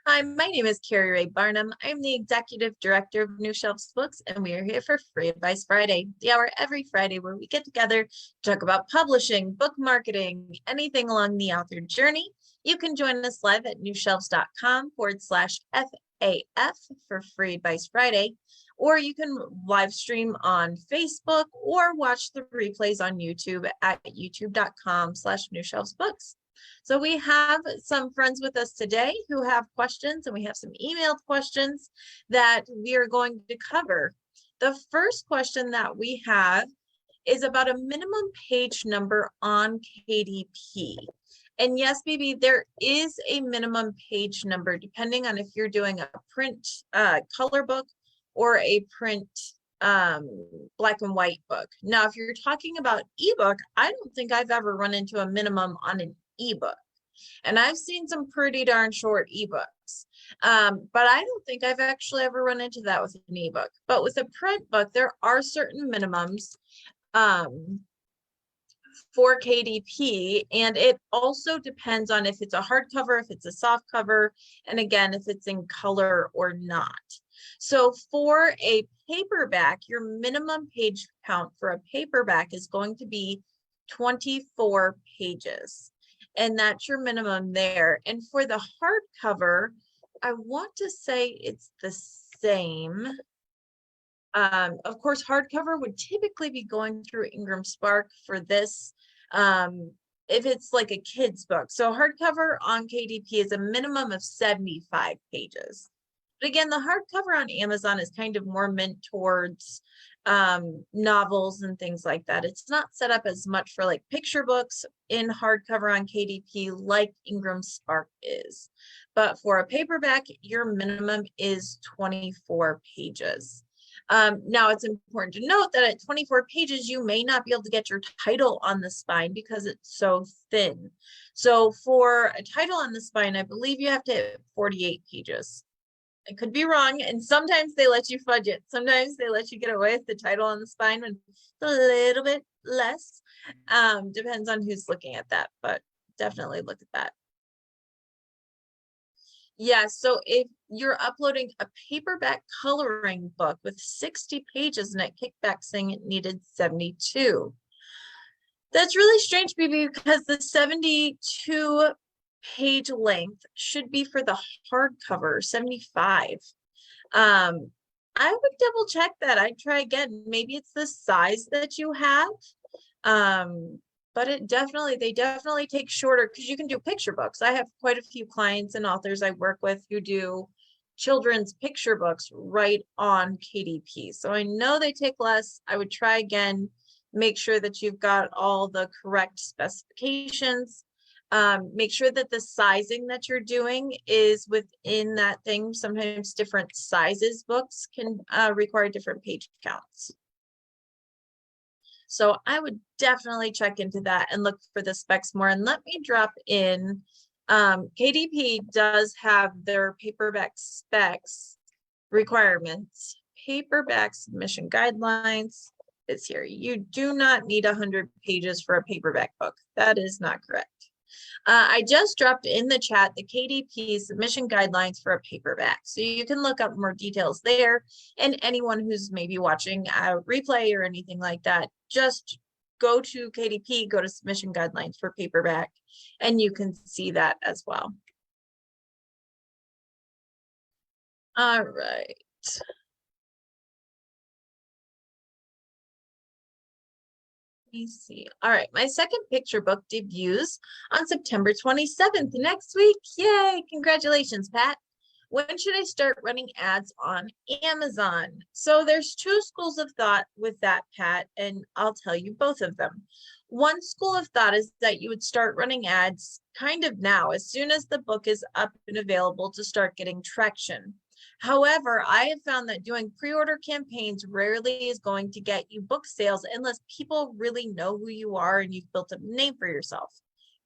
Hi, my name is Carrie Ray Barnum. I'm the Executive Director of New Shelves Books, and we are here for Free Advice Friday, the hour every Friday where we get together to talk about publishing, book marketing, anything along the author journey. You can join us live at newshelves.com/FAF for Free Advice Friday, or you can live stream on Facebook or watch the replays on YouTube at youtube.com/newshelvesbooks. So we have some friends with us today who have questions, and we have some emailed questions that we are going to cover. The first question that we have is about a minimum page number on KDP. And yes, baby, there is a minimum page number depending on if you're doing a print color book or a print black and white book. Now, if you're talking about ebook, I don't think I've ever run into a minimum on an ebook. And I've seen some pretty darn short ebooks. But I don't think I've actually ever run into that with an ebook. But with a print book, there are certain minimums for KDP, and it also depends on if it's a hardcover, if it's a soft cover, and again, if it's in color or not. So for a paperback, your minimum page count for a paperback is going to be 24 pages. And that's your minimum there. And for the hardcover, I want to say it's the same. Of course, hardcover would typically be going through Ingramspark for this, if it's like a kid's book. So hardcover on KDP is a minimum of 75 pages. But again, the hardcover on Amazon is kind of more meant towards novels and things like that. It's not set up as much for like picture books in hardcover on KDP like Ingramspark is. But for a paperback, your minimum is 24 pages. Now, it's important to note that at 24 pages, you may not be able to get your title on the spine because it's so thin. So for a title on the spine, I believe you have to hit 48 pages. I could be wrong, and sometimes they let you fudge it. Sometimes they let you get away with the title on the spine when it's a little bit less. Depends on who's looking at that, but definitely look at that. Yeah, so if you're uploading a paperback coloring book with 60 pages and it kicked back saying it needed 72. That's really strange, BB, because the 72 page length should be for the hardcover, 75. I would double check that. I'd try again. Maybe it's the size that you have. But they definitely take shorter because you can do picture books. I have quite a few clients and authors I work with who do children's picture books right on KDP. So I know they take less. I would try again, make sure that you've got all the correct specifications. Make sure that the sizing that you're doing is within that thing. Sometimes different sizes books can require different page counts. So I would definitely check into that and look for the specs more. And let me drop in, KDP does have their paperback specs requirements. Paperback submission guidelines is here. You do not need 100 pages for a paperback book. That is not correct. I just dropped in the chat the KDP submission guidelines for a paperback. So you can look up more details there. And anyone who's maybe watching a replay or anything like that, just go to KDP, go to submission guidelines for paperback, and you can see that as well. All right. Let me see. All right, my second picture book debuts on September 27th next week. Yay! Congratulations, Pat. When should I start running ads on Amazon? So there's two schools of thought with that, Pat, and I'll tell you both of them. One school of thought is that you would start running ads kind of now, as soon as the book is up and available to start getting traction. However, I have found that doing pre-order campaigns rarely is going to get you book sales unless people really know who you are and you've built a name for yourself.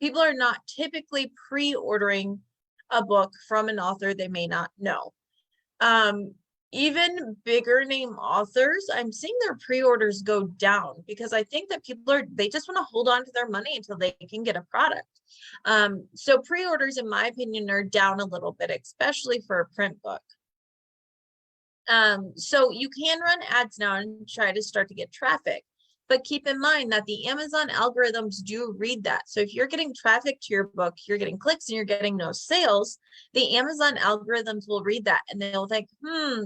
People are not typically pre-ordering a book from an author they may not know. Even bigger name authors, I'm seeing their pre-orders go down because I think that they just want to hold on to their money until they can get a product. So pre-orders, in my opinion, are down a little bit, especially for a print book. So you can run ads now and try to start to get traffic, but keep in mind that the Amazon algorithms do read that. So if you're getting traffic to your book, you're getting clicks and you're getting no sales, the Amazon algorithms will read that and they'll think,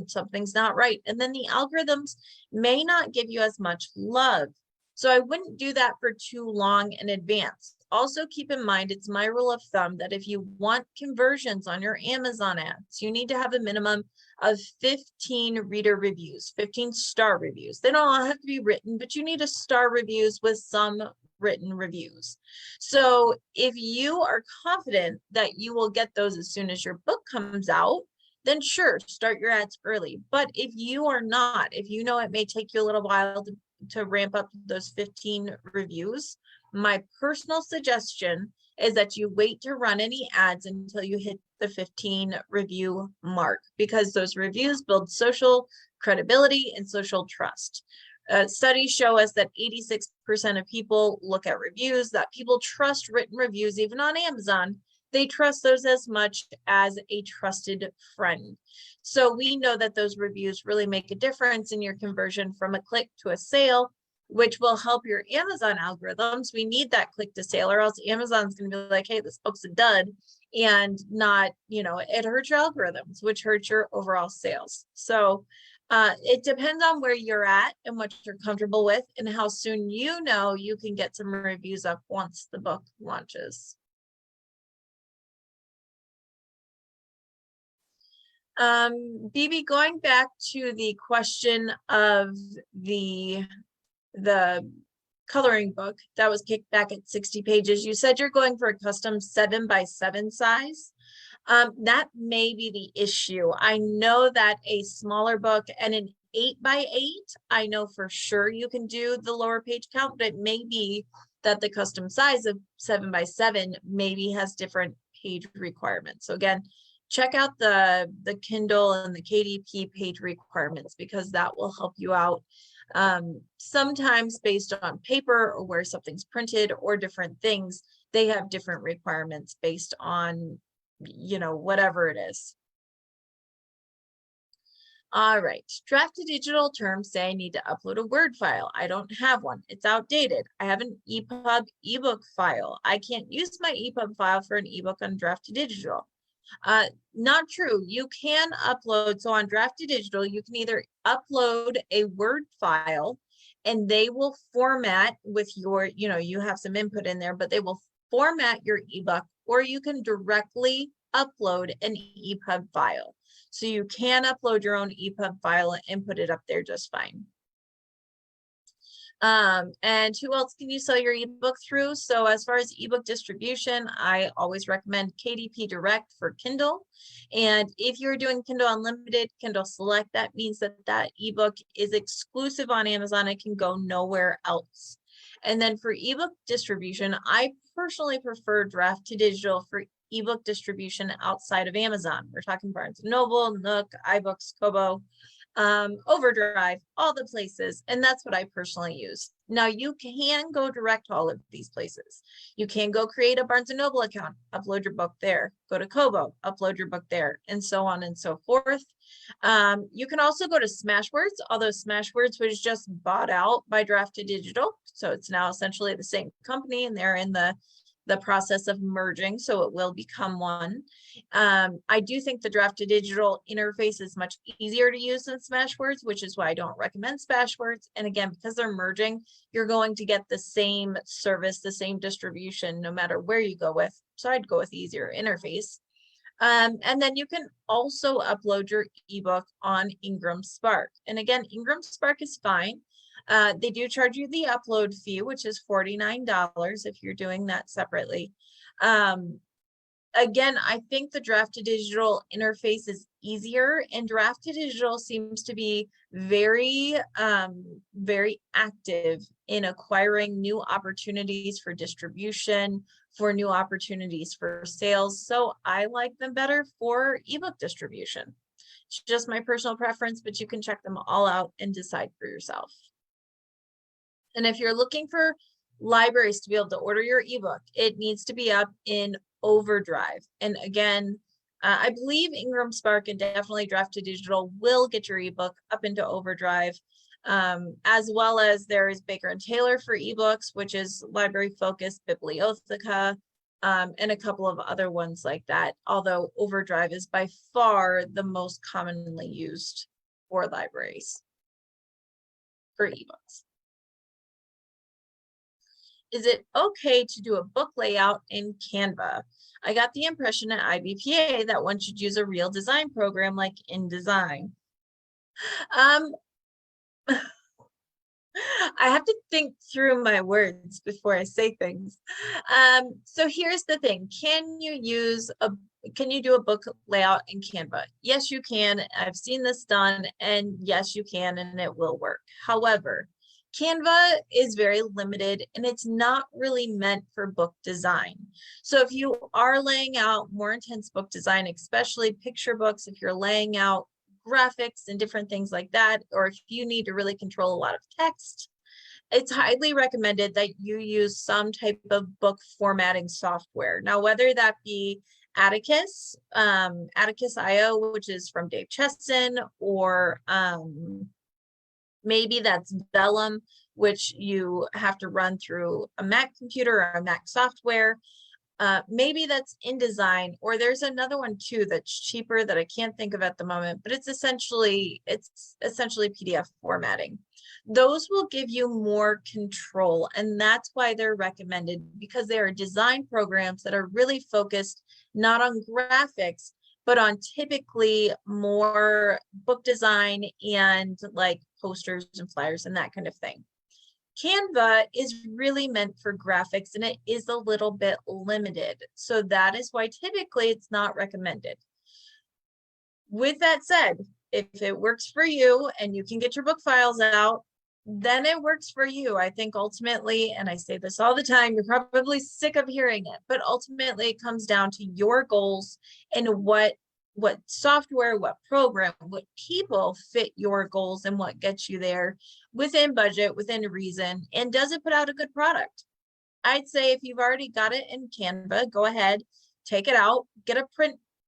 something's not right. And then the algorithms may not give you as much love. So I wouldn't do that for too long in advance. Also keep in mind, it's my rule of thumb that if you want conversions on your Amazon ads, you need to have a minimum of 15 reader reviews, 15 star reviews. They don't all have to be written, but you need a star reviews with some written reviews. So if you are confident that you will get those as soon as your book comes out, then sure, start your ads early. But if you are not, if you know it may take you a little while to ramp up those 15 reviews, my personal suggestion is that you wait to run any ads until you hit the 15 review mark, because those reviews build social credibility and social trust. Studies show us that 86% of people look at reviews, that people trust written reviews, even on Amazon. They trust those as much as a trusted friend. So we know that those reviews really make a difference in your conversion from a click to a sale, which will help your Amazon algorithms. We need that click to sale, or else Amazon's going to be like, hey, this book's a dud, and not, it hurts your algorithms, which hurts your overall sales. So it depends on where you're at and what you're comfortable with and how soon you can get some reviews up once the book launches. BB, going back to the question of the coloring book that was kicked back at 60 pages, you said you're going for a custom 7x7 size. That may be the issue. I know that a smaller book and an 8x8, I know for sure you can do the lower page count, but it may be that the custom size of 7x7 maybe has different page requirements. So again, check out the Kindle and the KDP page requirements, because that will help you out. Sometimes based on paper or where something's printed or different things, they have different requirements based on, whatever it is. All right, Drafty Digital terms say I need to upload a Word file. I don't have one. It's outdated. I have an EPUB ebook file. I can't use my EPUB file for an ebook on Drafty Digital. Not true. You can upload. So on Drafty Digital, you can either upload a Word file and they will format with your, you have some input in there, but they will format your ebook, or you can directly upload an EPUB file. So you can upload your own EPUB file and put it up there just fine. And who else can you sell your ebook through? So as far as ebook distribution, I always recommend KDP Direct for Kindle. And if you're doing Kindle Unlimited, Kindle Select, that means that that ebook is exclusive on Amazon. It can go nowhere else. And then for ebook distribution, I personally prefer Drafty Digital for ebook distribution outside of Amazon. We're talking Barnes & Noble, Nook, iBooks, Kobo, Overdrive, all the places. And that's what I personally use. Now you can go direct to all of these places. You can go create a Barnes & Noble account, upload your book there, go to Kobo, upload your book there, and so on and so forth. You can also go to Smashwords, although Smashwords was just bought out by Drafty Digital. So it's now essentially the same company, and they're in the process of merging, so it will become one. I do think the Drafty Digital interface is much easier to use than Smashwords, which is why I don't recommend Smashwords. And again, because they're merging, you're going to get the same service, the same distribution, no matter where you go with. So I'd go with the easier interface. And then you can also upload your ebook on Ingramspark. And again, Ingramspark is fine. They do charge you the upload fee, which is $49 if you're doing that separately. Again, I think the Drafty Digital interface is easier, and Drafty Digital seems to be very, very active in acquiring new opportunities for distribution, for new opportunities for sales. So I like them better for ebook distribution. It's just my personal preference, but you can check them all out and decide for yourself. And if you're looking for libraries to be able to order your ebook, it needs to be up in Overdrive. And again, I believe Ingramspark and definitely Drafty Digital will get your ebook up into Overdrive, as well as there is Baker and Taylor for ebooks, which is library focused, Bibliotheca, and a couple of other ones like that. Although Overdrive is by far the most commonly used for libraries for ebooks. Is it okay to do a book layout in Canva? I got the impression at IBPA that one should use a real design program like InDesign. I have to think through my words before I say things. So here's the thing. Can you do a book layout in Canva? Yes, you can. I've seen this done, and yes, you can, and it will work. However, Canva is very limited and it's not really meant for book design. So if you are laying out more intense book design, especially picture books, if you're laying out graphics and different things like that, or if you need to really control a lot of text, it's highly recommended that you use some type of book formatting software. Now, whether that be Atticus, Atticus.io, which is from Dave Chesson, or maybe that's Vellum, which you have to run through a Mac computer or a Mac software. Maybe that's InDesign, or there's another one too that's cheaper that I can't think of at the moment, but it's essentially PDF formatting. Those will give you more control, and that's why they're recommended, because they are design programs that are really focused not on graphics, but on typically more book design and like posters and flyers and that kind of thing. Canva is really meant for graphics, and it is a little bit limited. So that is why typically it's not recommended. With that said, if it works for you and you can get your book files out, then it works for you. I think ultimately, and I say this all the time, you're probably sick of hearing it, but ultimately it comes down to your goals and what software, what program, what people fit your goals and what gets you there within budget, within reason, and does it put out a good product? I'd say if you've already got it in Canva, go ahead, take it out, get a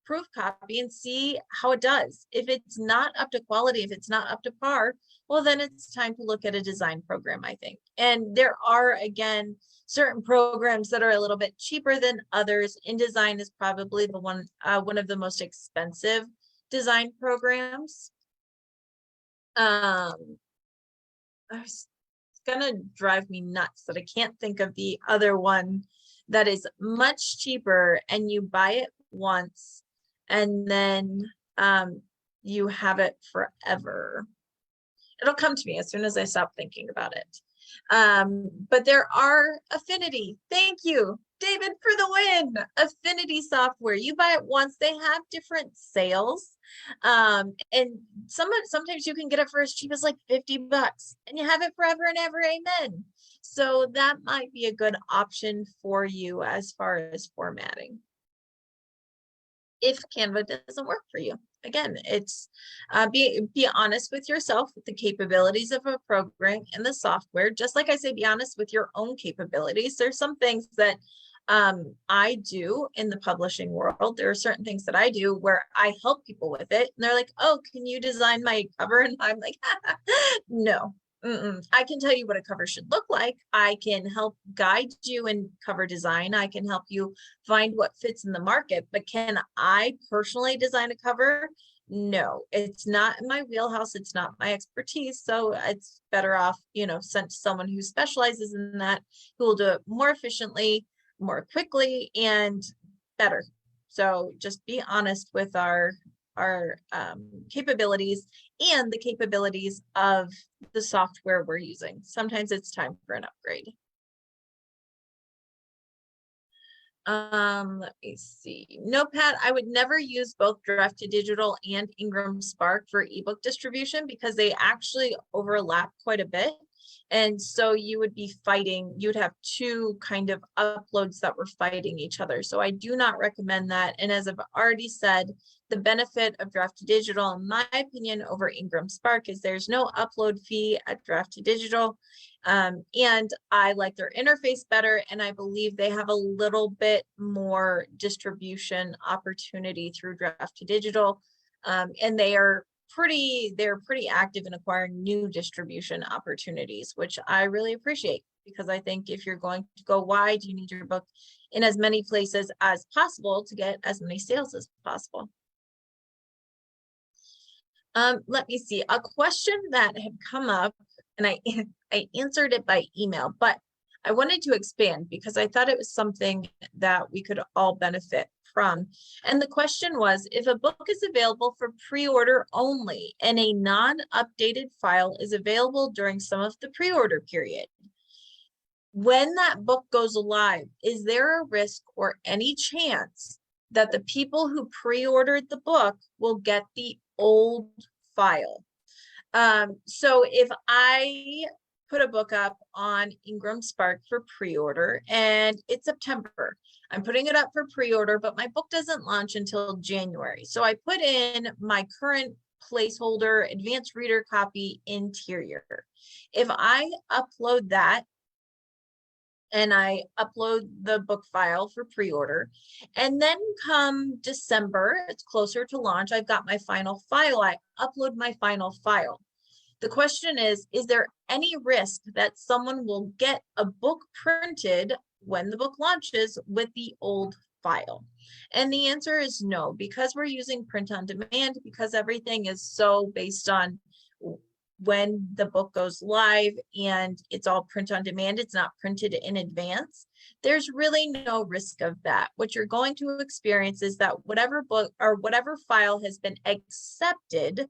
proof copy and see how it does. If it's not up to quality, if it's not up to par, well, then it's time to look at a design program, I think. And there are, again, certain programs that are a little bit cheaper than others. InDesign is probably the one of the most expensive design programs. It's gonna drive me nuts that I can't think of the other one that is much cheaper, and you buy it once and then you have it forever. It'll come to me as soon as I stop thinking about it. But there are Affinity. Thank you, David, for the win. Affinity software. You buy it once. They have different sales. And sometimes you can get it for as cheap as like $50 and you have it forever and ever. Amen. So that might be a good option for you as far as formatting, if Canva doesn't work for you. Again, it's be honest with yourself with the capabilities of a program and the software. Just like I say, be honest with your own capabilities. There's some things that I do in the publishing world. There are certain things that I do where I help people with it. And they're like, oh, can you design my cover? And I'm like, no. I can tell you what a cover should look like. I can help guide you in cover design. I can help you find what fits in the market, but can I personally design a cover? No, it's not in my wheelhouse. It's not my expertise. So it's better off, sent to someone who specializes in that, who will do it more efficiently, more quickly, and better. So just be honest with our capabilities and the capabilities of the software we're using. Sometimes it's time for an upgrade. Let me see. Notepad, I would never use both Drafty Digital and Ingramspark for ebook distribution because they actually overlap quite a bit. And so you would be fighting, you'd have two kind of uploads that were fighting each other. So I do not recommend that. And as I've already said, the benefit of Drafty Digital, in my opinion, over Ingramspark is there's no upload fee at Drafty Digital. And I like their interface better. And I believe they have a little bit more distribution opportunity through Drafty Digital. And they're pretty active in acquiring new distribution opportunities, which I really appreciate, because I think if you're going to go wide, you need your book in as many places as possible to get as many sales as possible. Let me see, a question that had come up, and I answered it by email, but I wanted to expand because I thought it was something that we could all benefit from. And the question was, if a book is available for pre-order only and a non-updated file is available during some of the pre-order period, when that book goes live, is there a risk or any chance that the people who pre-ordered the book will get the old file? So if I put a book up on Ingramspark for pre-order and it's September, I'm putting it up for pre-order, but my book doesn't launch until January. So I put in my current placeholder advanced reader copy interior. If I upload that and I upload the book file for pre-order, and then come December, it's closer to launch, I've got my final file, I upload my final file. The question is there any risk that someone will get a book printed when the book launches with the old file? And the answer is no, because we're using print on demand, because everything is so based on when the book goes live and it's all print on demand, it's not printed in advance. There's really no risk of that. What you're going to experience is that whatever book or whatever file has been accepted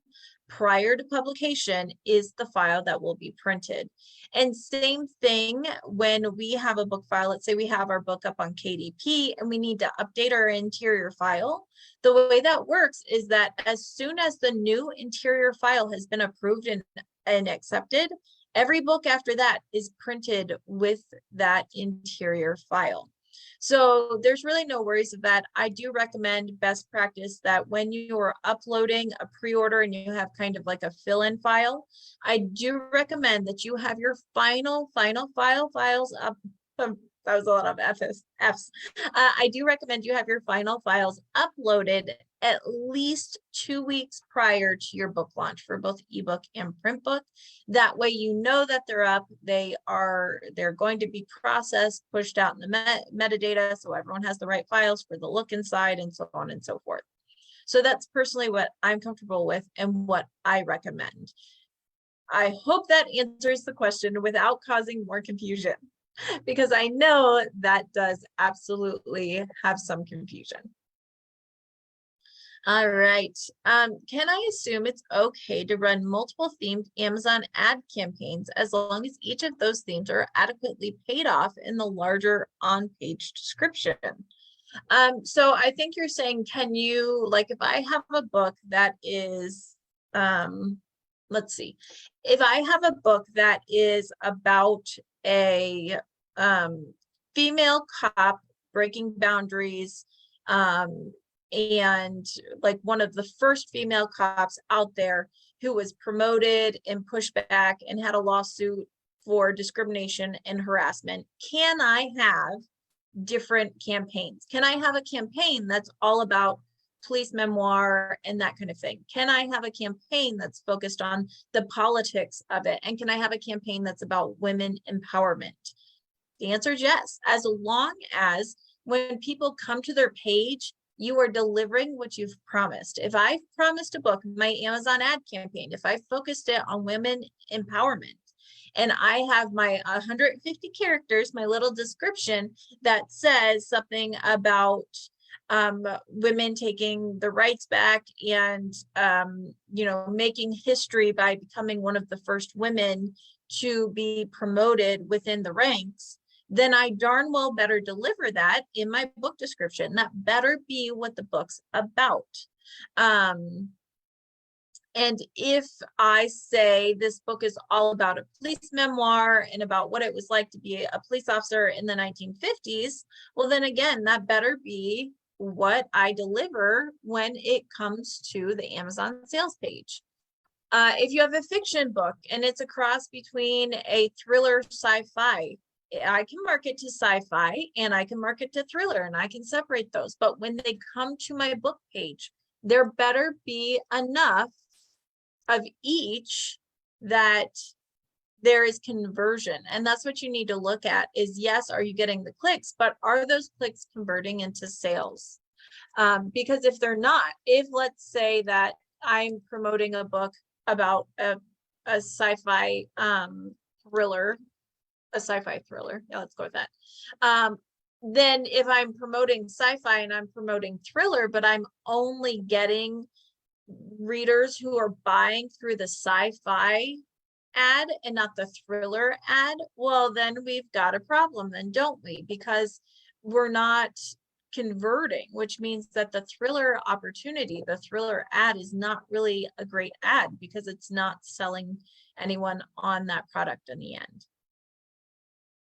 prior to publication is the file that will be printed. And same thing when we have a book file, let's say we have our book up on KDP and we need to update our interior file. The way that works is that as soon as the new interior file has been approved and accepted, every book after that is printed with that interior file. So there's really no worries of that. I do recommend best practice that when you're uploading a pre-order and you have kind of like a fill-in file, I do recommend that you have your final files up. That was a lot of F's. I do recommend you have your final files uploaded at least 2 weeks prior to your book launch for both ebook and print book. That way you know that they're up, they're going to be processed, pushed out in the metadata, so everyone has the right files for the look inside and so on and so forth. So that's personally what I'm comfortable with and what I recommend. I hope that answers the question without causing more confusion, because I know that does absolutely have some confusion. All right. Can I assume it's okay to run multiple themed Amazon ad campaigns as long as each of those themes are adequately paid off in the larger on-page description? So I think you're saying, can you, like, if I have a book that is, let's see, if I have a book that is about a female cop breaking boundaries, and like one of the first female cops out there who was promoted and pushed back and had a lawsuit for discrimination and harassment, can I have different campaigns? Can I have a campaign that's all about police memoir and that kind of thing? Can I have a campaign that's focused on the politics of it? And can I have a campaign that's about women empowerment? The answer is yes, as long as when people come to their page, you are delivering what you've promised. If I've promised a book, my Amazon ad campaign, if I focused it on women empowerment, and I have my 150 characters, my little description that says something about women taking the rights back and, making history by becoming one of the first women to be promoted within the ranks, then I darn well better deliver that in my book description. That better be what the book's about. And if I say this book is all about a police memoir and about what it was like to be a police officer in the 1950s, well, then again, that better be what I deliver when it comes to the Amazon sales page. If you have a fiction book and it's a cross between a thriller sci-fi, I can mark it to sci-fi and I can mark it to thriller and I can separate those. But when they come to my book page, there better be enough of each that there is conversion. And that's what you need to look at is, yes, are you getting the clicks, but are those clicks converting into sales? Because if they're not, if let's say that I'm promoting a book about a sci-fi thriller, a sci-fi thriller, yeah, let's go with that. Then if I'm promoting sci-fi and I'm promoting thriller, but I'm only getting readers who are buying through the sci-fi ad and not the thriller ad, well, then we've got a problem then, don't we? Because we're not converting, which means that the thriller opportunity, the thriller ad is not really a great ad because it's not selling anyone on that product in the end.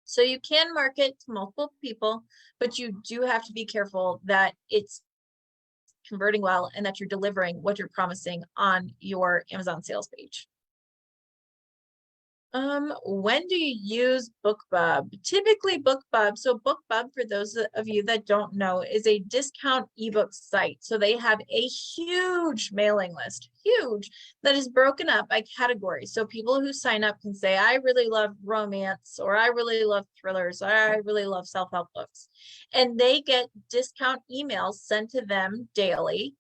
So you can market to multiple people, but you do have to be careful that it's converting well and that you're delivering what you're promising on your Amazon sales page. When do you use BookBub? Typically BookBub. So BookBub, for those of you that don't know, is a discount ebook site. So they have a huge mailing list, huge, that is broken up by category. So people who sign up can say, I really love romance, or I really love thrillers, or I really love self-help books. And they get discount emails sent to them daily,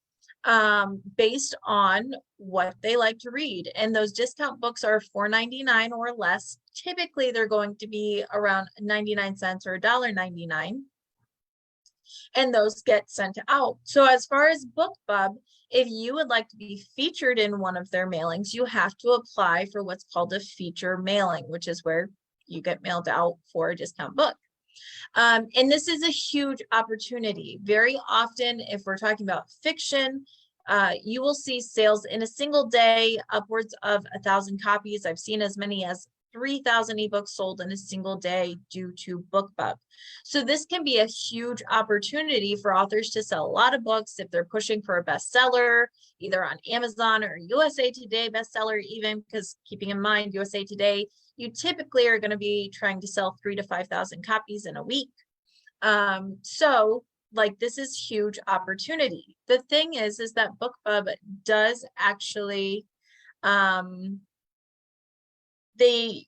based on what they like to read. And those discount books are $4.99 or less. Typically, they're going to be around 99 cents or $1.99. And those get sent out. So as far as BookBub, if you would like to be featured in one of their mailings, you have to apply for what's called a feature mailing, which is where you get mailed out for a discount book. And this is a huge opportunity. Very often, if we're talking about fiction, you will see sales in a single day, upwards of 1,000 copies. I've seen as many as 3,000 ebooks sold in a single day due to BookBub. So this can be a huge opportunity for authors to sell a lot of books if they're pushing for a bestseller, either on Amazon or USA Today bestseller even, because keeping in mind USA Today, you typically are going to be trying to sell 3,000 to 5,000 copies in a week. So like this is huge opportunity. The thing is that BookBub does actually, they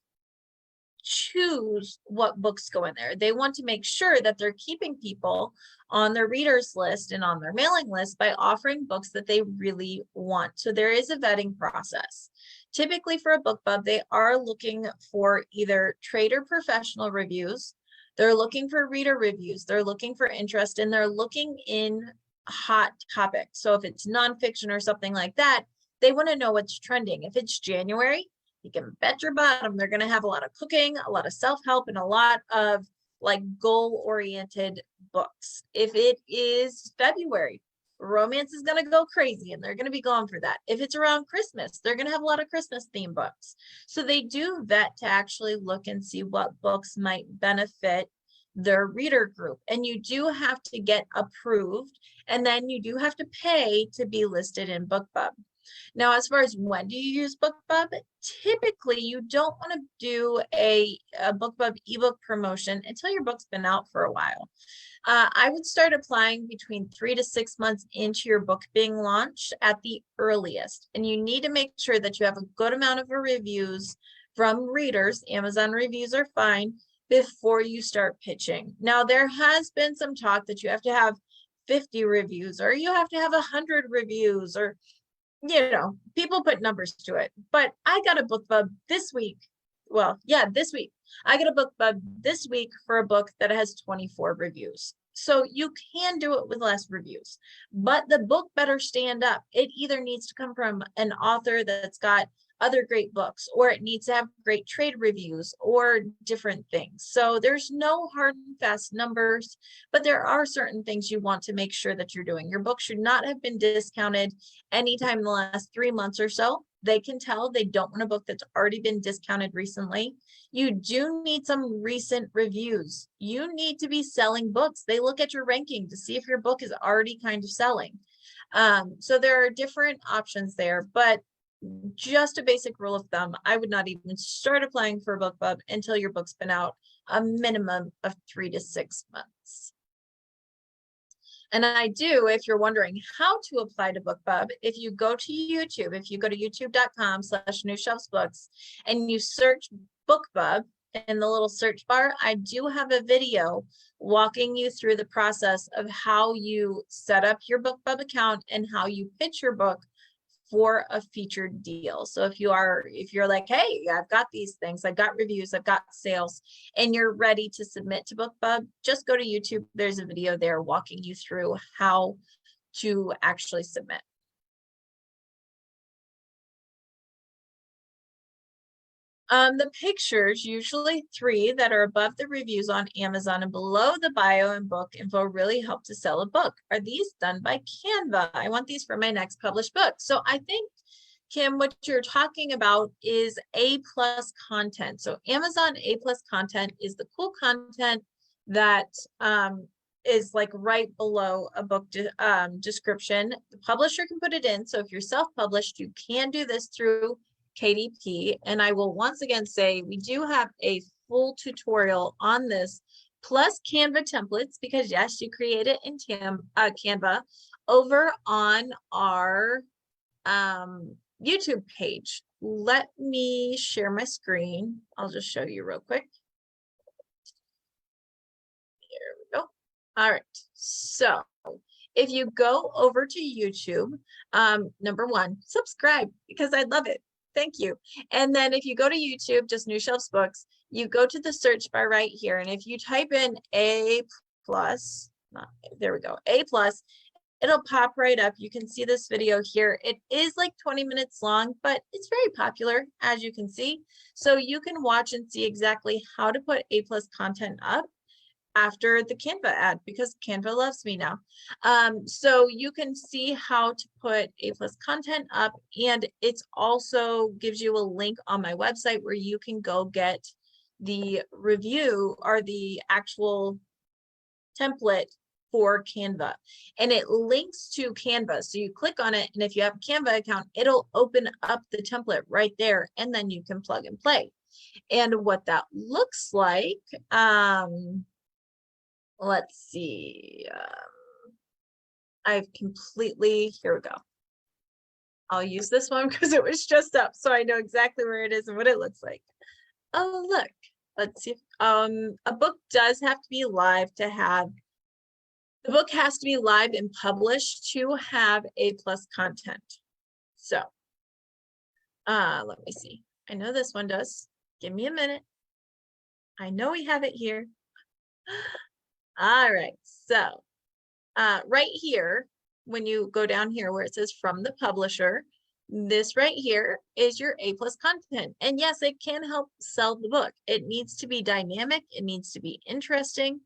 choose what books go in there. They want to make sure that they're keeping people on their readers list and on their mailing list by offering books that they really want. So there is a vetting process. Typically for a BookBub, they are looking for either trade or professional reviews. They're looking for reader reviews. They're looking for interest, and they're looking in hot topics. So if it's nonfiction or something like that, they want to know what's trending. If it's January, you can bet your bottom they're going to have a lot of cooking, a lot of self-help, and a lot of like goal-oriented books. If it is February, romance is going to go crazy and they're going to be going for that. If it's around Christmas, they're going to have a lot of Christmas themed books. So they do vet to actually look and see what books might benefit their reader group. And you do have to get approved, and then you do have to pay to be listed in BookBub. Now, as far as when do you use BookBub, typically you don't want to do a BookBub ebook promotion until your book's been out for a while. I would start applying between 3 to 6 months into your book being launched at the earliest. And you need to make sure that you have a good amount of reviews from readers. Amazon reviews are fine before you start pitching. Now, there has been some talk that you have to have 50 reviews or you have to have 100 reviews, or you know, people put numbers to it. But I got a BookBub this week. Well, yeah, this week. I got a BookBub this week for a book that has 24 reviews. So you can do it with less reviews, but the book better stand up. It either needs to come from an author that's got other great books, or it needs to have great trade reviews or different things. So there's no hard and fast numbers, but there are certain things you want to make sure that you're doing. Your book should not have been discounted anytime in the last 3 months or so. They can tell they don't want a book that's already been discounted recently. You do need some recent reviews. You need to be selling books. They look at your ranking to see if your book is already kind of selling. So there are different options there, but just a basic rule of thumb, I would not even start applying for BookBub until your book's been out a minimum of 3 to 6 months. And I do, if you're wondering how to apply to BookBub, if you go to YouTube, if you go to youtube.com/newshelfsbooks and you search BookBub in the little search bar, I do have a video walking you through the process of how you set up your BookBub account and how you pitch your book for a featured deal. So if you're like, hey, I've got these things, I've got reviews, I've got sales, and you're ready to submit to BookBub, just go to YouTube. There's a video there walking you through how to actually submit. The pictures, usually 3 that are above the reviews on Amazon and below the bio and book info, really help to sell a book. Are these done by Canva? I want these for my next published book. So I think, Kim, what you're talking about is A+ content. So Amazon A+ content is the cool content that is like right below a book description. The publisher can put it in. So if you're self-published, you can do this through KDP. And I will once again say we do have a full tutorial on this, plus Canva templates, because yes, you create it in Canva, over on our YouTube page. Let me share my screen. I'll just show you real quick. Here we go. All right. So if you go over to YouTube, number 1, subscribe, because I love it. Thank you. And then if you go to YouTube, just New Shelves Books, you go to the search bar right here. And if you type in A+, there we go, A+, it'll pop right up. You can see this video here. It is like 20 minutes long, but it's very popular, as you can see. So you can watch and see exactly how to put A+ content up after the Canva ad, because Canva loves me now. So you can see how to put A+ content up, and it's also gives you a link on my website where you can go get the review or the actual template for Canva, and it links to Canva. So you click on it, and if you have a Canva account, it'll open up the template right there, and then you can plug and play. And what that looks like, let's see. I've completely, here we go. I'll use this one because it was just up, so I know exactly where it is and what it looks like. Oh, look, let's see. A book does have to be live to have, the book has to be live and published to have A+ content. So, let me see. I know this one does. Give me a minute. I know we have it here. All right, so right here, when you go down here where it says from the publisher, this right here is your A+ content. And yes, it can help sell the book. It needs to be dynamic. It needs to be interesting.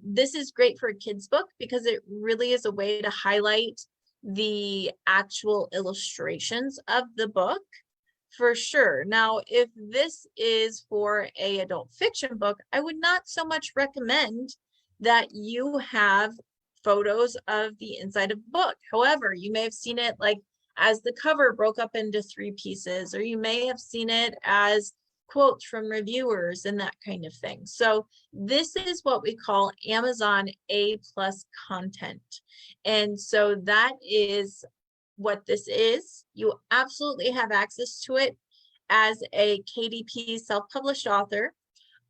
This is great for a kid's book because it really is a way to highlight the actual illustrations of the book. For sure. Now, if this is for an adult fiction book, I would not so much recommend that you have photos of the inside of the book. However, you may have seen it like as the cover broke up into 3 pieces, or you may have seen it as quotes from reviewers and that kind of thing. So this is what we call Amazon A+ content. And so that is what this is. You absolutely have access to it as a KDP self-published author,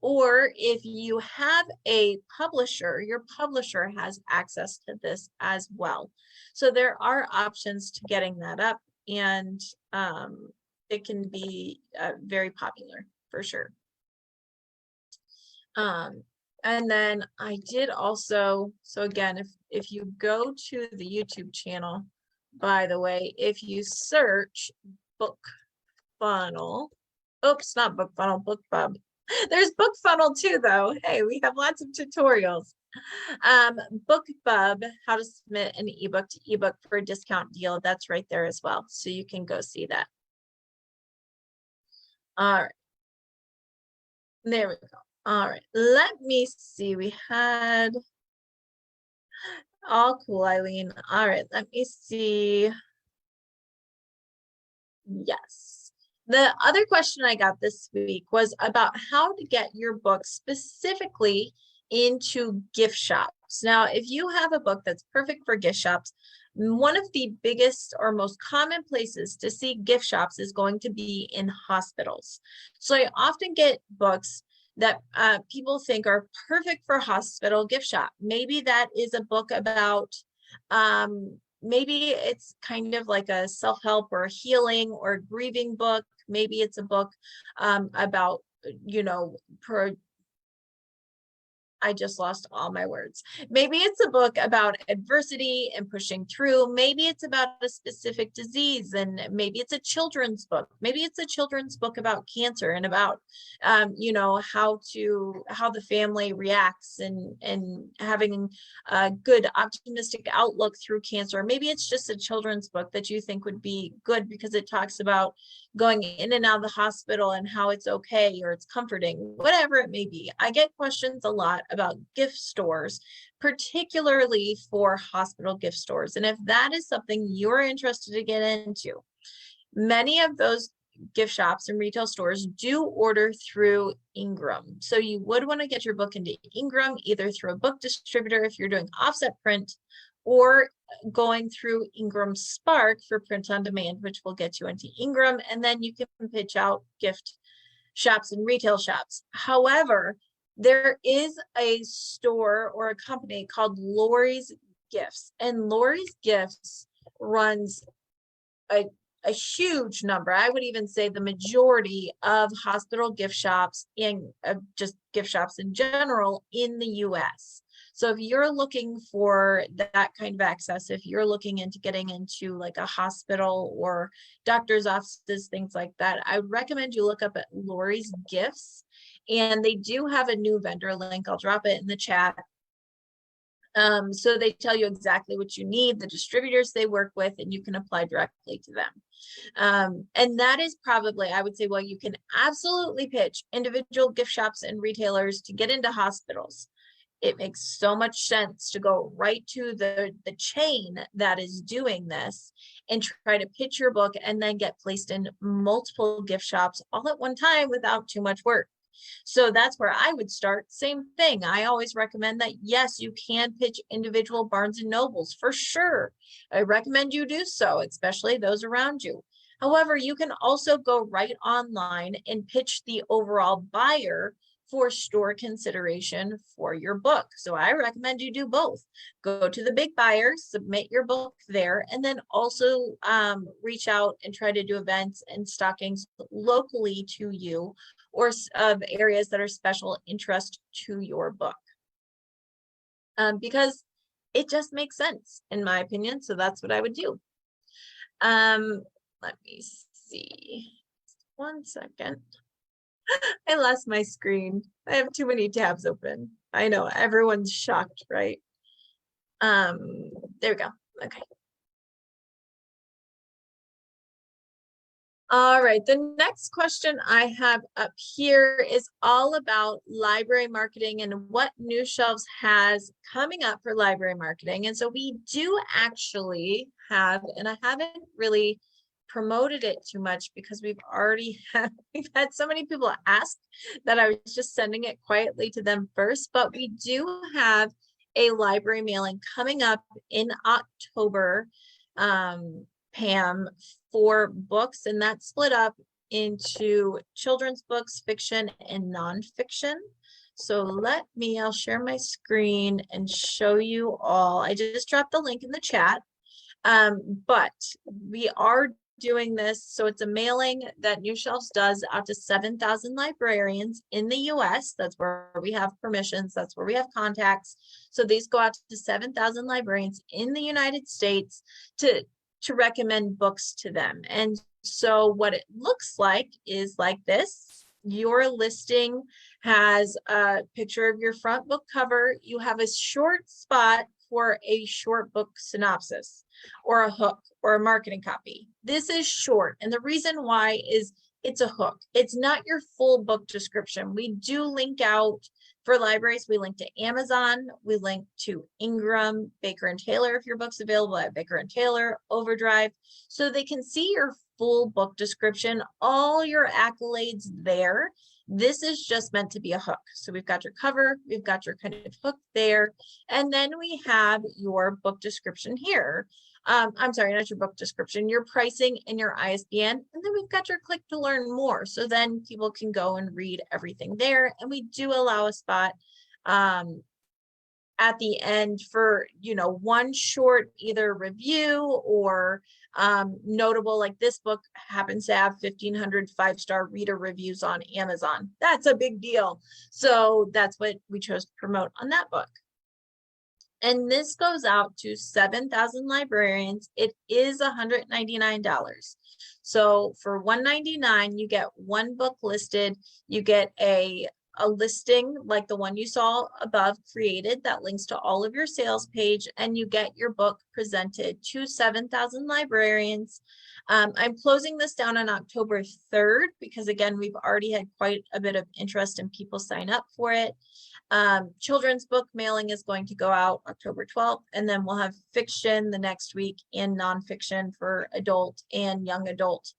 or if you have a publisher, your publisher has access to this as well. So there are options to getting that up, and it can be very popular for sure. And then I did also, so again, if you go to the YouTube channel, by the way, if you search book Bookfunnel. Oops, not Bookfunnel, BookBub. There's Bookfunnel too, though. Hey, we have lots of tutorials. BookBub, how to submit an ebook to ebook for a discount deal. That's right there as well. So you can go see that. All right. There we go. All right. Let me see. We had all cool, Eileen. All right. Let me see. Yes. The other question I got this week was about how to get your book specifically into gift shops. Now, if you have a book that's perfect for gift shops, one of the biggest or most common places to see gift shops is going to be in hospitals. So I often get books that people think are perfect for hospital gift shop. Maybe that is a book about maybe it's kind of like a self-help or healing or grieving book. Maybe it's a book about, I just lost all my words. Maybe it's a book about adversity and pushing through. Maybe it's about a specific disease, and maybe it's a children's book. Maybe it's a children's book about cancer and about, how the family reacts and having a good optimistic outlook through cancer. Maybe it's just a children's book that you think would be good because it talks about going in and out of the hospital and how it's okay or it's comforting, whatever it may be. I get questions a lot about gift stores, particularly for hospital gift stores. And if that is something you're interested to get into, many of those gift shops and retail stores do order through Ingram. So you would want to get your book into Ingram, either through a book distributor if you're doing offset print, or going through Ingramspark for print on demand, which will get you into Ingram, and then you can pitch out gift shops and retail shops. However, there is a store or a company called Lori's Gifts, and Lori's Gifts runs a huge number. I would even say the majority of hospital gift shops and just gift shops in general in the US. So if you're looking for that kind of access, if you're looking into getting into like a hospital or doctor's offices, things like that, I would recommend you look up at Lori's Gifts. And they do have a new vendor link. I'll drop it in the chat. So they tell you exactly what you need, the distributors they work with, and you can apply directly to them. And that is probably, I would say, well, you can absolutely pitch individual gift shops and retailers to get into hospitals. It makes so much sense to go right to the chain that is doing this and try to pitch your book and then get placed in multiple gift shops all at one time without too much work. So that's where I would start. Same thing. I always recommend that, yes, you can pitch individual Barnes and Nobles for sure. I recommend you do so, especially those around you. However, you can also go right online and pitch the overall buyer for store consideration for your book. So I recommend you do both. Go to the big buyer, submit your book there, and then also reach out and try to do events and stockings locally to you or of areas that are special interest to your book. Because it just makes sense, in my opinion. So that's what I would do. Let me see. 1 second. I lost my screen. I have too many tabs open. I know everyone's shocked, right? There we go. Okay. All right, the next question I have up here is all about library marketing and what New Shelves has coming up for library marketing. And so we do actually have, and I haven't really promoted it too much because we've had so many people ask that I was just sending it quietly to them first, but we do have a library mailing coming up in October, Pam, for books, and that's split up into children's books, fiction, and nonfiction. So I'll share my screen and show you all. I just dropped the link in the chat, but we are doing this. So it's a mailing that New Shelves does out to 7,000 librarians in the US. That's where we have permissions. That's where we have contacts. So these go out to 7,000 librarians in the United States to to recommend books to them. And so what it looks like is like this. Your listing has a picture of your front book cover. You have a short spot for a short book synopsis or a hook or a marketing copy. This is short. And the reason why is it's a hook. It's not your full book description. We do link out for libraries. We link to Amazon. We link to Ingram, Baker and Taylor, if your book's available at Baker and Taylor, Overdrive, so they can see your full book description, all your accolades there. This is just meant to be a hook. So we've got your cover, we've got your kind of hook there, and then we have your book description here. I'm sorry, not your book description, your pricing and your ISBN. And then we've got your click to learn more. So then people can go and read everything there. And we do allow a spot at the end for, you know, one short either review or notable, like this book happens to have 1,500 5-star reader reviews on Amazon. That's a big deal. So that's what we chose to promote on that book. And this goes out to 7,000 librarians. It is $199. So for $199, you get one book listed. You get a listing like the one you saw above created that links to all of your sales page, and you get your book presented to 7,000 librarians. I'm closing this down on October 3rd because, again, we've already had quite a bit of interest and people sign up for it. Children's book mailing is going to go out October 12th, and then we'll have fiction the next week and nonfiction for adult and young adult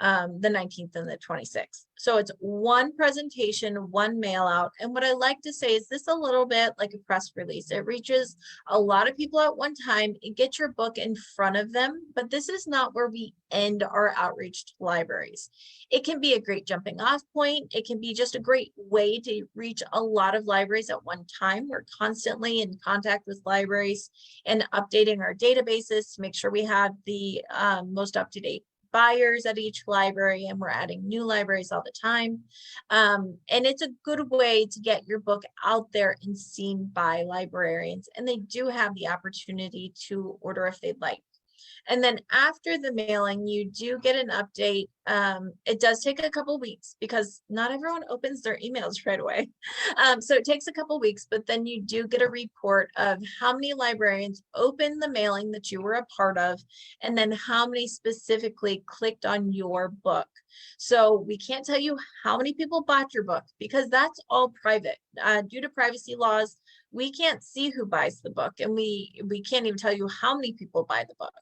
the 19th and the 26th. So it's one presentation, one mail out. And what I like to say is this a little bit like a press release. It reaches a lot of people at one time. It gets your book in front of them, but this is not where we end our outreach to libraries. It can be a great jumping off point. It can be just a great way to reach a lot of libraries at one time. We're constantly in contact with libraries and updating our databases to make sure we have the most up-to-date buyers at each library, and we're adding new libraries all the time. And it's a good way to get your book out there and seen by librarians, and they do have the opportunity to order if they'd like. And then after the mailing, you do get an update. It does take a couple weeks because not everyone opens their emails right away. So it takes a couple weeks, but then you do get a report of how many librarians opened the mailing that you were a part of, and then how many specifically clicked on your book. So we can't tell you how many people bought your book because that's all private. Due to privacy laws, we can't see who buys the book, and we can't even tell you how many people buy the book.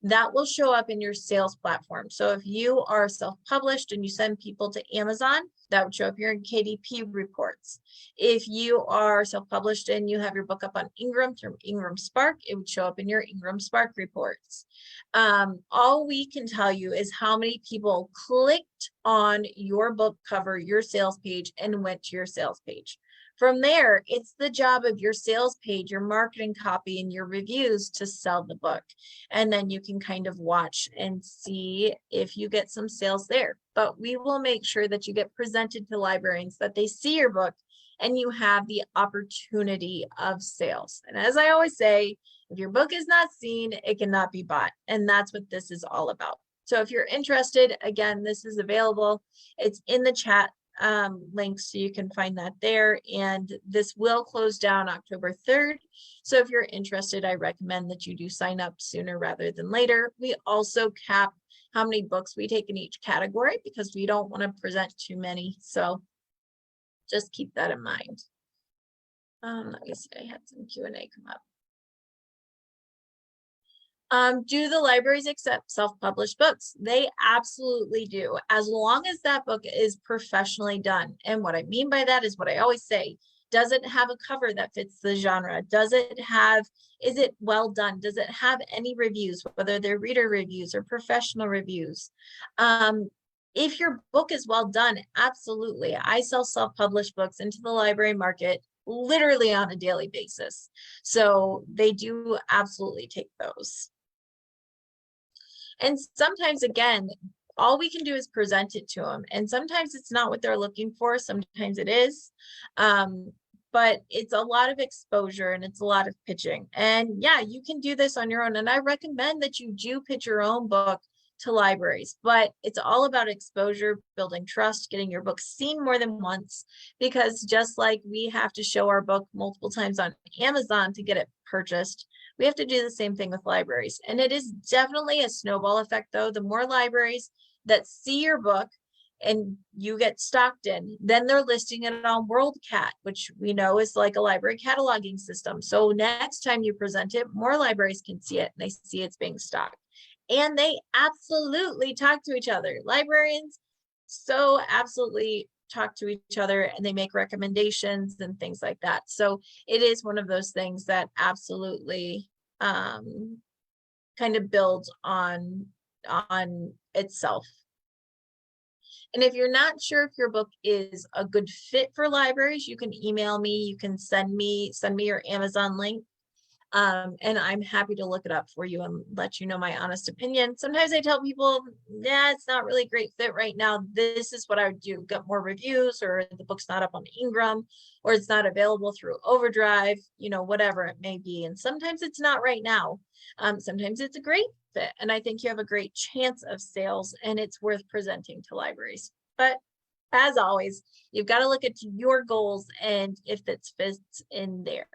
That will show up in your sales platform. So if you are self-published and you send people to Amazon, that would show up here in KDP reports. If you are self-published and you have your book up on Ingram through Ingramspark, it would show up in your Ingramspark reports. All we can tell you is how many people clicked on your book cover, your sales page, and went to your sales page. From there, it's the job of your sales page, your marketing copy, and your reviews to sell the book. And then you can kind of watch and see if you get some sales there. But we will make sure that you get presented to librarians, that they see your book, and you have the opportunity of sales. And as I always say, if your book is not seen, it cannot be bought. And that's what this is all about. So if you're interested, again, this is available. It's in the chat links, so you can find that there, and this will close down October 3rd. So if you're interested, I recommend that you do sign up sooner rather than later. We also cap how many books we take in each category because we don't want to present too many, so just keep that in mind. Let me see, I had some Q&A come up. Do the libraries accept self-published books? They absolutely do, as long as that book is professionally done. And what I mean by that is what I always say. Does it have a cover that fits the genre? Does it have, is it well done? Does it have any reviews, whether they're reader reviews or professional reviews? If your book is well done, absolutely. I sell self-published books into the library market literally on a daily basis. So they do absolutely take those. And sometimes, again, all we can do is present it to them. And sometimes it's not what they're looking for. Sometimes it is. but it's a lot of exposure and it's a lot of pitching. And yeah, you can do this on your own. And I recommend that you do pitch your own book to libraries, but it's all about exposure, building trust, getting your book seen more than once, because just like we have to show our book multiple times on Amazon to get it purchased, we have to do the same thing with libraries. And it is definitely a snowball effect, though. The more libraries that see your book and you get stocked in, then they're listing it on WorldCat, which we know is like a library cataloging system. So next time you present it, more libraries can see it and they see it's being stocked. And they absolutely talk to each other. Librarians so absolutely talk to each other and they make recommendations and things like that. So it is one of those things that absolutely kind of builds on itself. And if you're not sure if your book is a good fit for libraries, you can email me, you can send me your Amazon link. And I'm happy to look it up for you and let you know my honest opinion. Sometimes I tell people, yeah, it's not really a great fit right now. This is what I would do, get more reviews, or the book's not up on Ingram, or it's not available through Overdrive, you know, whatever it may be. And sometimes it's not right now. Sometimes it's a great fit. And I think you have a great chance of sales and it's worth presenting to libraries. But as always, you've got to look at your goals and if it fits in there.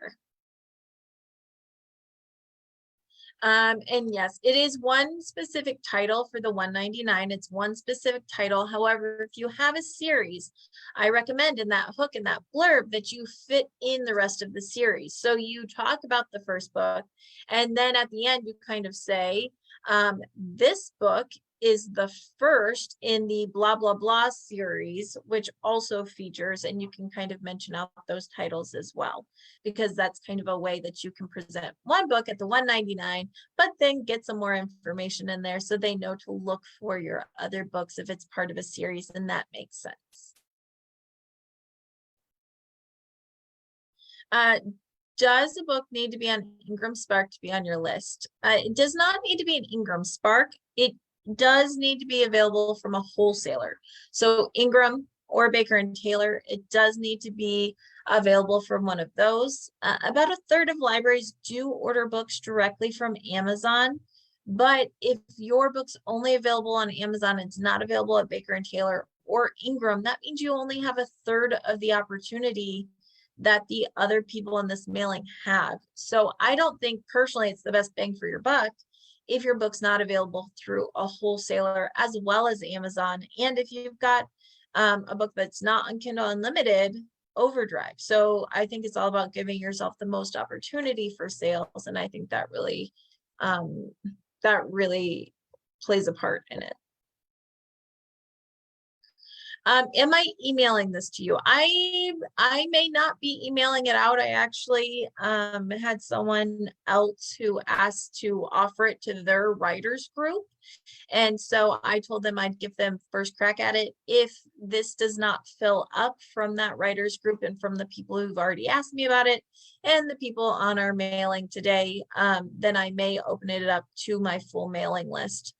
And yes, it is one specific title for the $199. It's one specific title. However, if you have a series, I recommend in that hook and that blurb that you fit in the rest of the series. So you talk about the first book, and then at the end, you kind of say, this book is the first in the blah, blah, blah series, which also features, and you can kind of mention out those titles as well, because that's kind of a way that you can present one book at the $199, but then get some more information in there so they know to look for your other books if it's part of a series, and that makes sense. Does the book need to be on Ingramspark to be on your list? It does not need to be an Ingramspark. It does need to be available from a wholesaler. So Ingram or Baker and Taylor, it does need to be available from one of those. About a third of libraries do order books directly from Amazon, but if your book's only available on Amazon, it's not available at Baker and Taylor or Ingram, that means you only have a third of the opportunity that the other people in this mailing have. So I don't think personally it's the best bang for your buck if your book's not available through a wholesaler as well as Amazon. And if you've got a book that's not on Kindle Unlimited, Overdrive. So I think it's all about giving yourself the most opportunity for sales. And I think that really plays a part in it. Am I emailing this to you? I may not be emailing it out. I actually had someone else who asked to offer it to their writers group. And so I told them I'd give them first crack at it. If this does not fill up from that writers group and from the people who've already asked me about it and the people on our mailing today, then I may open it up to my full mailing list.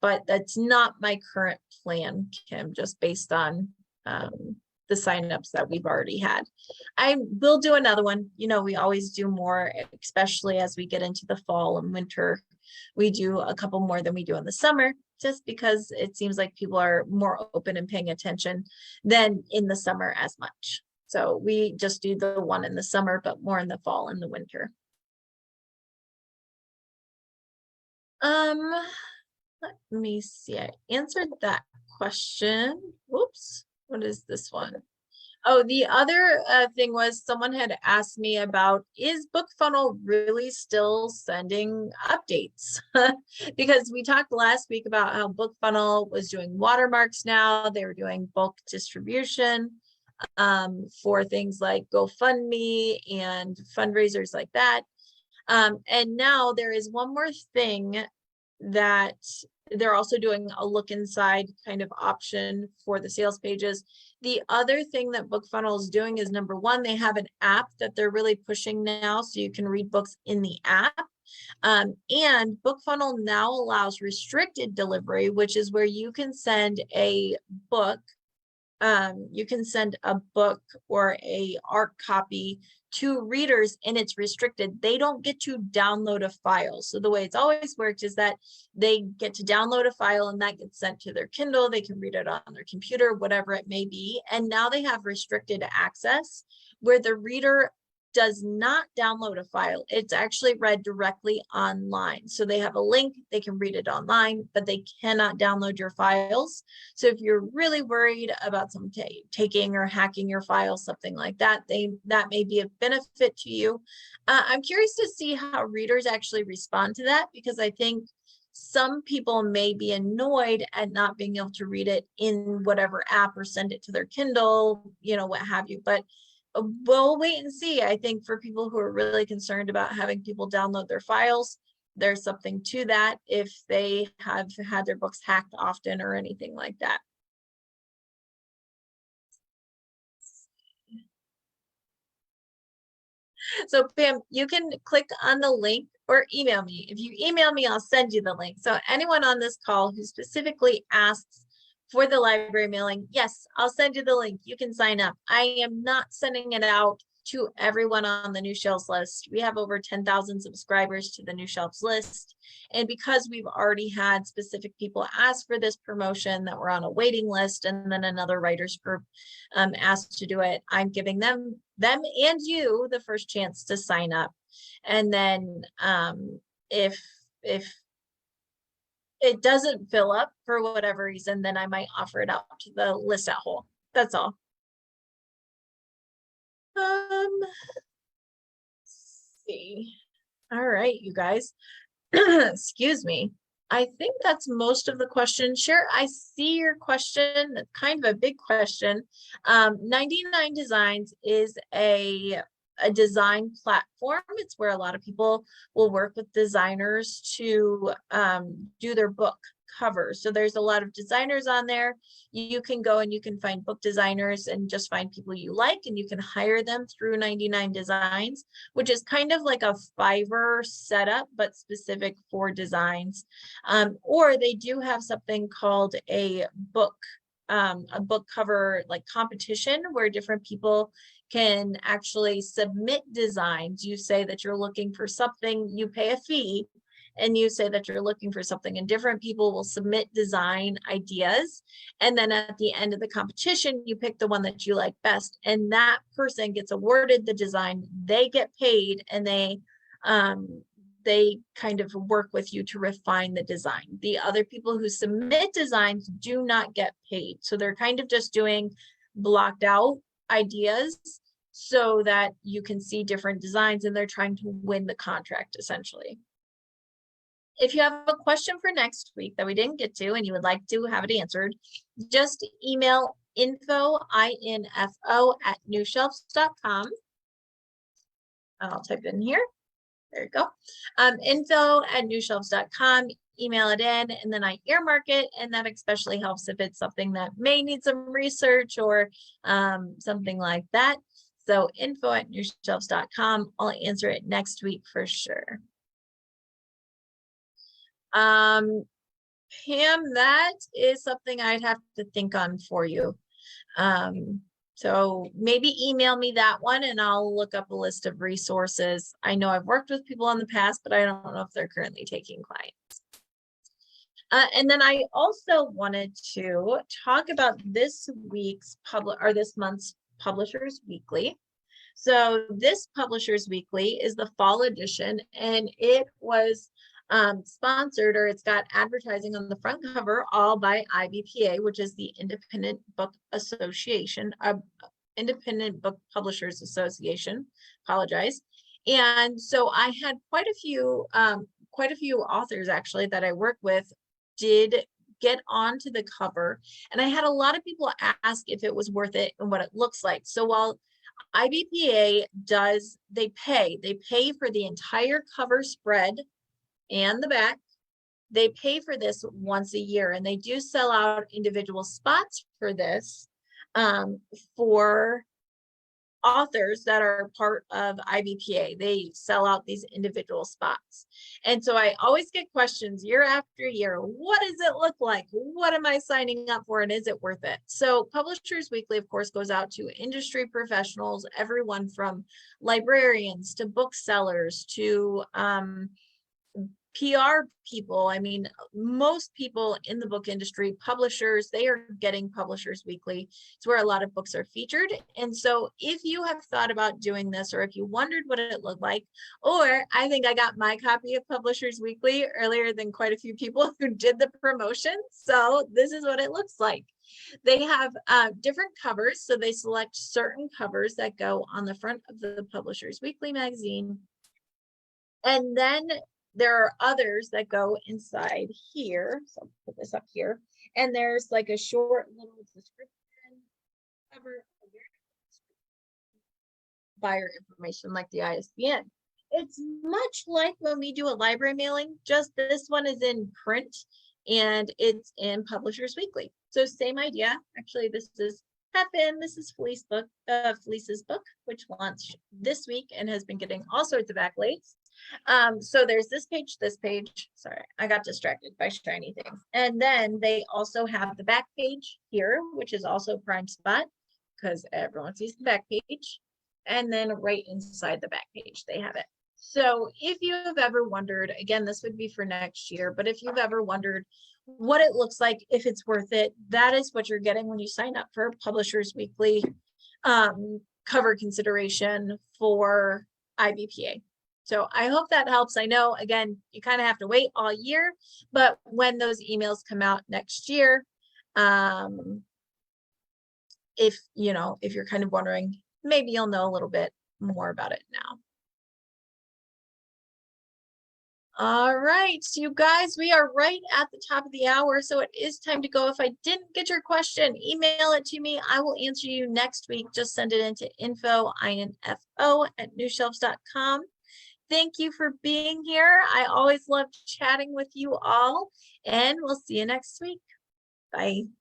But that's not my current plan, Kim, just based on the signups that we've already had. I will do another one. You know, we always do more, especially as we get into the fall and winter. We do a couple more than we do in the summer, just because it seems like people are more open and paying attention than in the summer as much. So we just do the one in the summer, but more in the fall and the winter. Let me see. I answered that question. Whoops. What is this one? Oh, the other thing was someone had asked me about, is Bookfunnel really still sending updates? Because we talked last week about how Bookfunnel was doing watermarks now. They were doing bulk distribution for things like GoFundMe and fundraisers like that. And now there is one more thing that they're also doing, a look inside kind of option for the sales pages. The other thing that Bookfunnel is doing is, number one, they have an app that they're really pushing now, so you can read books in the app. And Bookfunnel now allows restricted delivery, which is where you can send a book you can send a book or a art copy to readers and it's restricted. They don't get to download a file. So the way it's always worked is that they get to download a file and that gets sent to their Kindle. They can read it on their computer, whatever it may be. And now they have restricted access where the reader does not download a file. It's actually read directly online. So they have a link, they can read it online, but they cannot download your files. So if you're really worried about someone taking or hacking your files, something like that, that may be a benefit to you. I'm curious to see how readers actually respond to that, because I think some people may be annoyed at not being able to read it in whatever app or send it to their Kindle, what have you. But we'll wait and see. I think for people who are really concerned about having people download their files, there's something to that if they have had their books hacked often or anything like that. So Pam, you can click on the link or email me. If you email me, I'll send you the link. So anyone on this call who specifically asks for the library mailing, yes, I'll send you the link. You can sign up. I am not sending it out to everyone on the New Shelves list. We have over 10,000 subscribers to the New Shelves list. And because we've already had specific people ask for this promotion that were on a waiting list, and then another writers group asked to do it, I'm giving them and you the first chance to sign up. And then if it doesn't fill up for whatever reason, then I might offer it out to the list at whole. That's all. Let's see. All right, you guys. Excuse me. I think that's most of the questions. Sure, I see your question. That's kind of a big question. 99 Designs is a design platform. It's where a lot of people will work with designers to do their book covers. So there's a lot of designers on there. You can go and you can find book designers and just find people you like, and you can hire them through 99 Designs, which is kind of like a Fiverr setup, but specific for designs. Or they do have something called a book cover like competition, where different people can actually submit designs. You say that you're looking for something, you pay a fee, and you say that you're looking for something, and different people will submit design ideas. And then at the end of the competition, you pick the one that you like best, and that person gets awarded the design. They get paid, and they kind of work with you to refine the design. The other people who submit designs do not get paid. So they're kind of just doing blocked out ideas so that you can see different designs, and they're trying to win the contract essentially. If you have a question for next week that we didn't get to and you would like to have it answered, just email info@newshelves.com. I'll type it in here. There you go. Info@newshelves.com. Email it in, and then I earmark it, and that especially helps if it's something that may need some research or something like that. So info@newshelves.com. I'll answer it next week for sure. Pam, that is something I'd have to think on for you. So maybe email me that one and I'll look up a list of resources. I know I've worked with people in the past, but I don't know if they're currently taking clients. And then I also wanted to talk about this month's Publishers Weekly. So this Publishers Weekly is the fall edition, and it was sponsored, or it's got advertising on the front cover, all by IBPA, which is the Independent Book Association, Independent Book Publishers Association. Apologize. And so I had quite a few authors actually that I work with did get onto the cover, and I had a lot of people ask if it was worth it and what it looks like. So while IBPA they pay for the entire cover spread and the back. They pay for this once a year, and they do sell out individual spots for this for authors that are part of IBPA. They sell out these individual spots. And so I always get questions year after year. What does it look like? What am I signing up for? And is it worth it? So Publishers Weekly, of course, goes out to industry professionals, everyone from librarians to booksellers to PR people. I mean, most people in the book industry, publishers, they are getting Publishers Weekly. It's where a lot of books are featured. And so if you have thought about doing this, or if you wondered what it looked like, or I think I got my copy of Publishers Weekly earlier than quite a few people who did the promotion. So this is what it looks like. They have different covers. So they select certain covers that go on the front of the Publishers Weekly magazine. And then there are others that go inside here. So I'll put this up here. And there's like a short little description, cover, buyer information like the ISBN. It's much like when we do a library mailing, just this one is in print and it's in Publishers Weekly. So same idea. Actually, this is Pepin. This is Felice's book, which launched this week and has been getting all sorts of accolades. So there's this page, sorry, I got distracted by shiny things. And then they also have the back page here, which is also prime spot because everyone sees the back page. And then right inside the back page, they have it. So if you have ever wondered, again, this would be for next year, but if you've ever wondered what it looks like, if it's worth it, that is what you're getting when you sign up for Publishers Weekly cover consideration for IBPA. So I hope that helps. I know, again, you kind of have to wait all year, but when those emails come out next year, if you're kind of wondering, maybe you'll know a little bit more about it now. All right, so you guys, we are right at the top of the hour, so it is time to go. If I didn't get your question, email it to me. I will answer you next week. Just send it into info@newshelves.com. Thank you for being here. I always love chatting with you all, and we'll see you next week. Bye.